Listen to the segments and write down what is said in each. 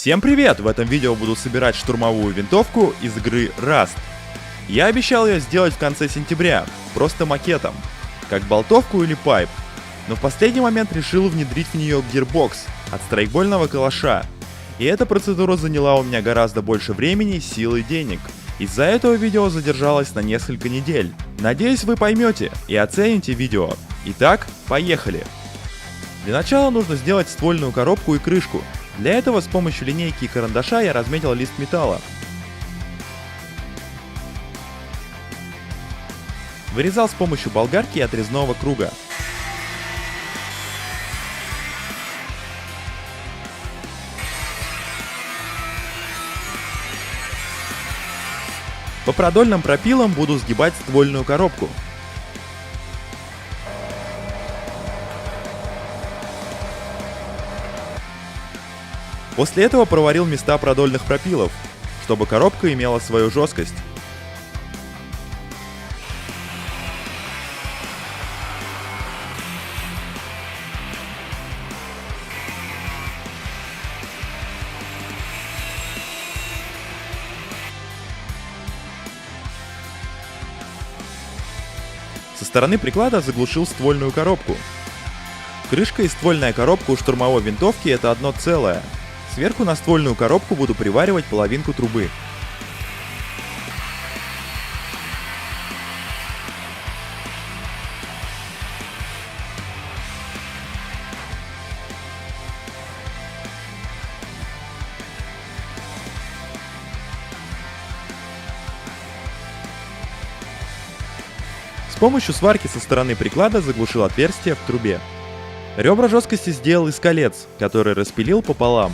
Всем привет! В этом видео буду собирать штурмовую винтовку из игры Rust. Я обещал ее сделать в конце сентября, просто макетом, как болтовку или пайп. Но в последний момент решил внедрить в нее гирбокс от страйкбольного калаша. И эта процедура заняла у меня гораздо больше времени, сил и денег. Из-за этого видео задержалось на несколько недель. Надеюсь, вы поймете и оцените видео. Итак, поехали! Для начала нужно сделать ствольную коробку и крышку. Для этого с помощью линейки и карандаша я разметил лист металла. Вырезал с помощью болгарки и отрезного круга. По продольным пропилам буду сгибать ствольную коробку. После этого проварил места продольных пропилов, чтобы коробка имела свою жесткость. Со стороны приклада заглушил ствольную коробку. Крышка и ствольная коробка у штурмовой винтовки — это одно целое. Сверху на ствольную коробку буду приваривать половинку трубы. С помощью сварки со стороны приклада заглушил отверстие в трубе. Ребра жесткости сделал из колец, которые распилил пополам.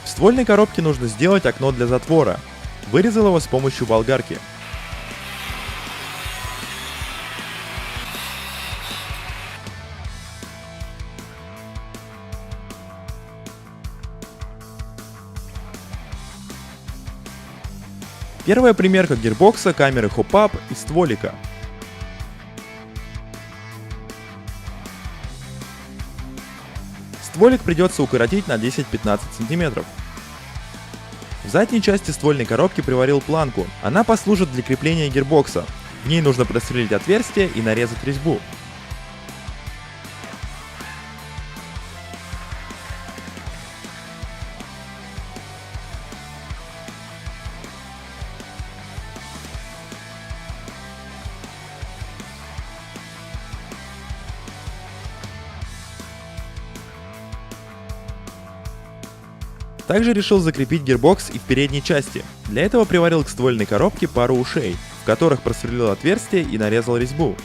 В ствольной коробке нужно сделать окно для затвора. Вырезал его с помощью болгарки. Первая примерка гирбокса, камеры хоп-ап и стволика. Стволик придется укоротить на 10-15 см. В задней части ствольной коробки приварил планку. Она послужит для крепления гирбокса. В ней нужно просверлить отверстие и нарезать резьбу. Также решил закрепить гирбокс и в передней части. Для этого приварил к ствольной коробке пару ушей, в которых просверлил отверстие и нарезал резьбу.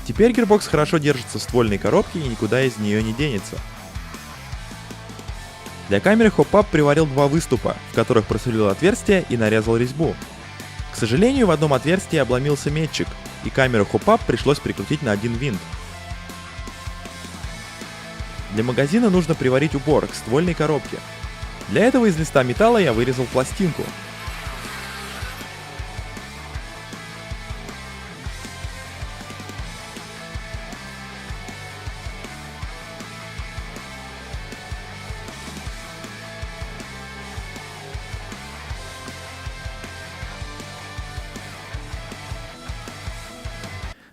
Теперь гирбокс хорошо держится в ствольной коробке и никуда из нее не денется. Для камеры хоп-ап приварил два выступа, в которых просверлил отверстие и нарезал резьбу. К сожалению, в одном отверстии обломился метчик, и камеру хоп-ап пришлось прикрутить на один винт. Для магазина нужно приварить упор к ствольной коробке. Для этого из листа металла я вырезал пластинку.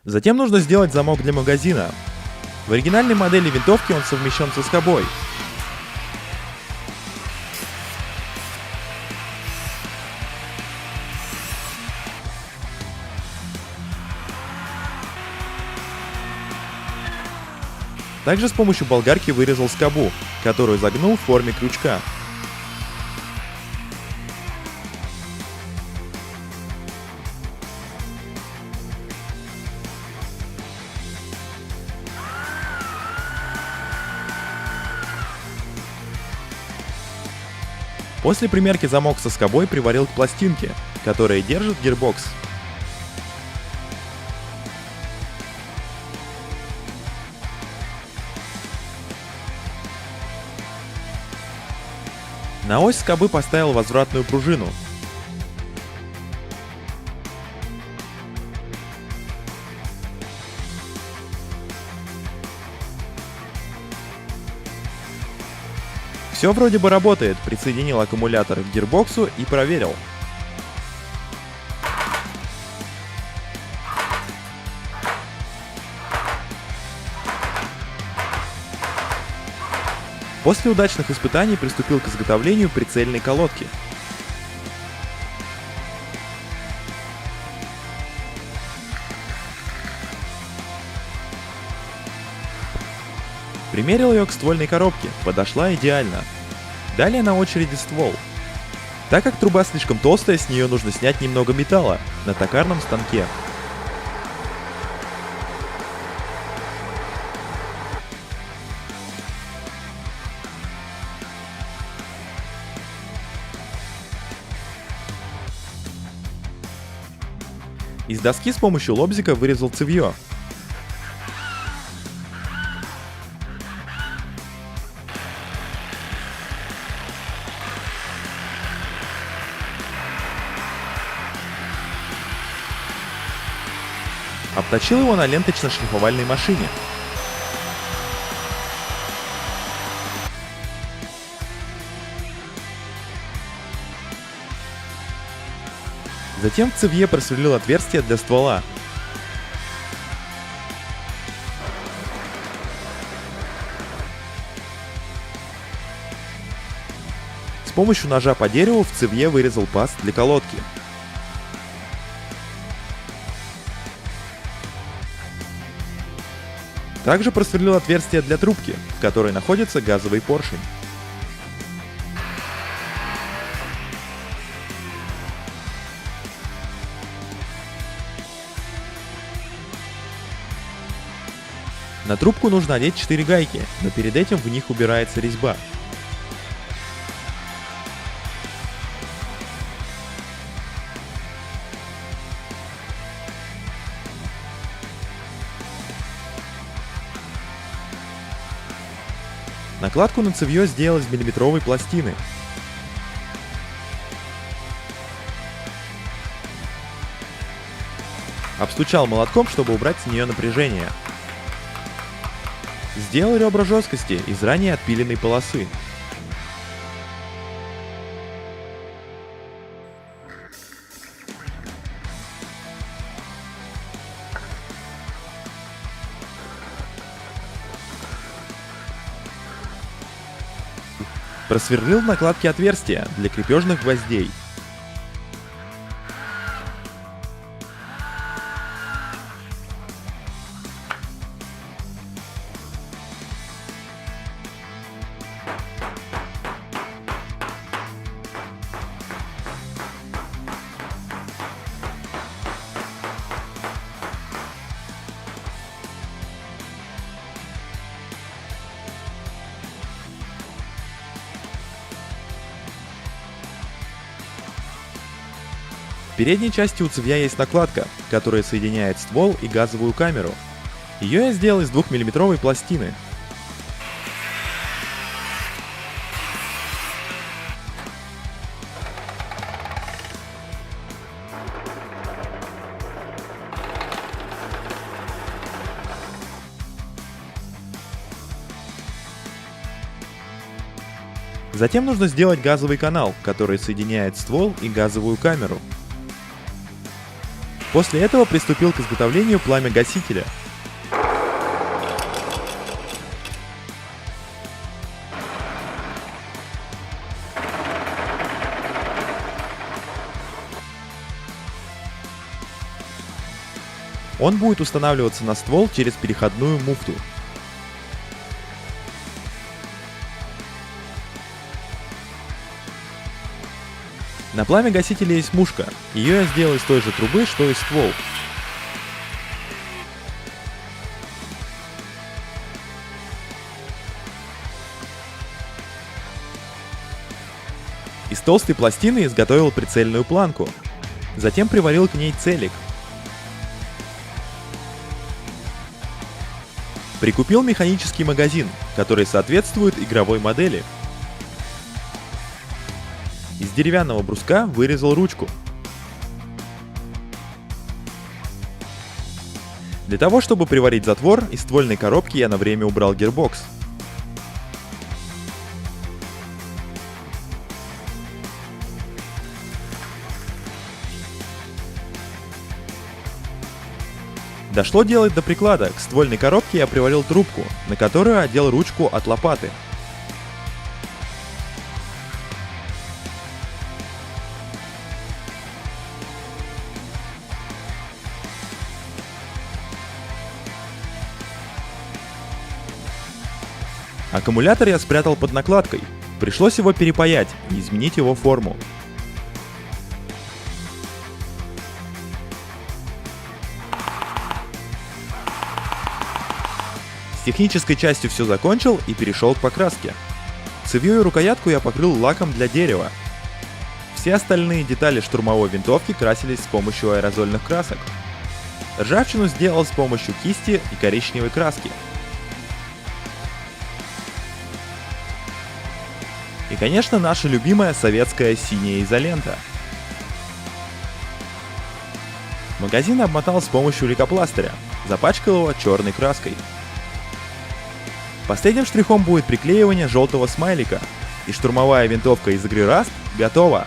Затем нужно сделать замок для магазина. В оригинальной модели винтовки он совмещен со скобой. Также с помощью болгарки вырезал скобу, которую загнул в форме крючка. После примерки замок со скобой приварил к пластинке, которая держит гирбокс. На ось скобы поставил возвратную пружину. Все вроде бы работает, присоединил аккумулятор к гирбоксу и проверил. После удачных испытаний приступил к изготовлению прицельной колодки. Примерил ее к ствольной коробке, подошла идеально. Далее на очереди ствол. Так как труба слишком толстая, с нее нужно снять немного металла на токарном станке. Из доски с помощью лобзика вырезал цевьё. Обточил его на ленточно-шлифовальной машине. Затем в цевье просверлил отверстие для ствола. С помощью ножа по дереву в цевье вырезал паз для колодки. Также просверлил отверстие для трубки, в которой находится газовый поршень. На трубку нужно одеть 4 гайки, но перед этим в них убирается резьба. Накладку на цевьё сделал из миллиметровой пластины. Обстучал молотком, чтобы убрать с нее напряжение. Сделал ребра жесткости из ранее отпиленной полосы. Просверлил в накладке отверстия для крепежных гвоздей. В передней части у цевья есть накладка, которая соединяет ствол и газовую камеру. Ее я сделал из 2-миллиметровой пластины. Затем нужно сделать газовый канал, который соединяет ствол и газовую камеру. После этого приступил к изготовлению пламя-гасителя. Он будет устанавливаться на ствол через переходную муфту. На пламя-гасителе есть мушка. Ее я сделал из той же трубы, что и ствол. Из толстой пластины изготовил прицельную планку. Затем приварил к ней целик. Прикупил механический магазин, который соответствует игровой модели. Из деревянного бруска вырезал ручку. Для того, чтобы приварить затвор, из ствольной коробки я на время убрал гирбокс. Дошло дело до приклада. К ствольной коробке я приварил трубку, на которую одел ручку от лопаты. Аккумулятор я спрятал под накладкой. Пришлось его перепаять и изменить его форму. С технической частью все закончил и перешел к покраске. Цевью и рукоятку я покрыл лаком для дерева. Все остальные детали штурмовой винтовки красились с помощью аэрозольных красок. Ржавчину сделал с помощью кисти и коричневой краски. И, конечно, наша любимая советская синяя изолента. Магазин обмотал с помощью лейкопластыря, запачкал его черной краской. Последним штрихом будет приклеивание желтого смайлика, и штурмовая винтовка из игры Rust готова.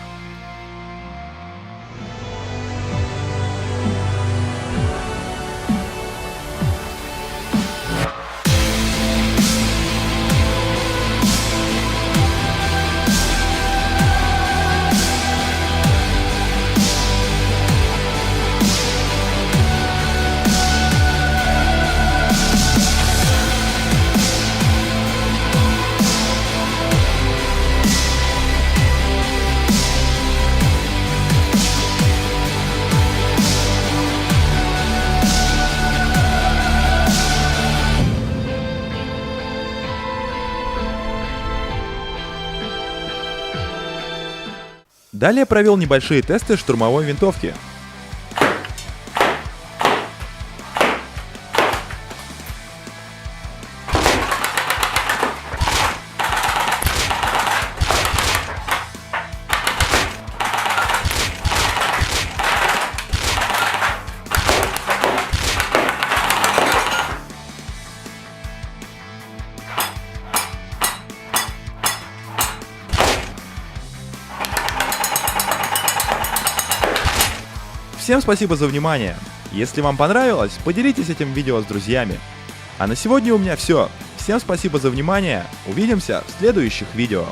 Далее провел небольшие тесты штурмовой винтовки. Всем спасибо за внимание. Если вам понравилось, поделитесь этим видео с друзьями. А на сегодня у меня все. Всем спасибо за внимание. Увидимся в следующих видео.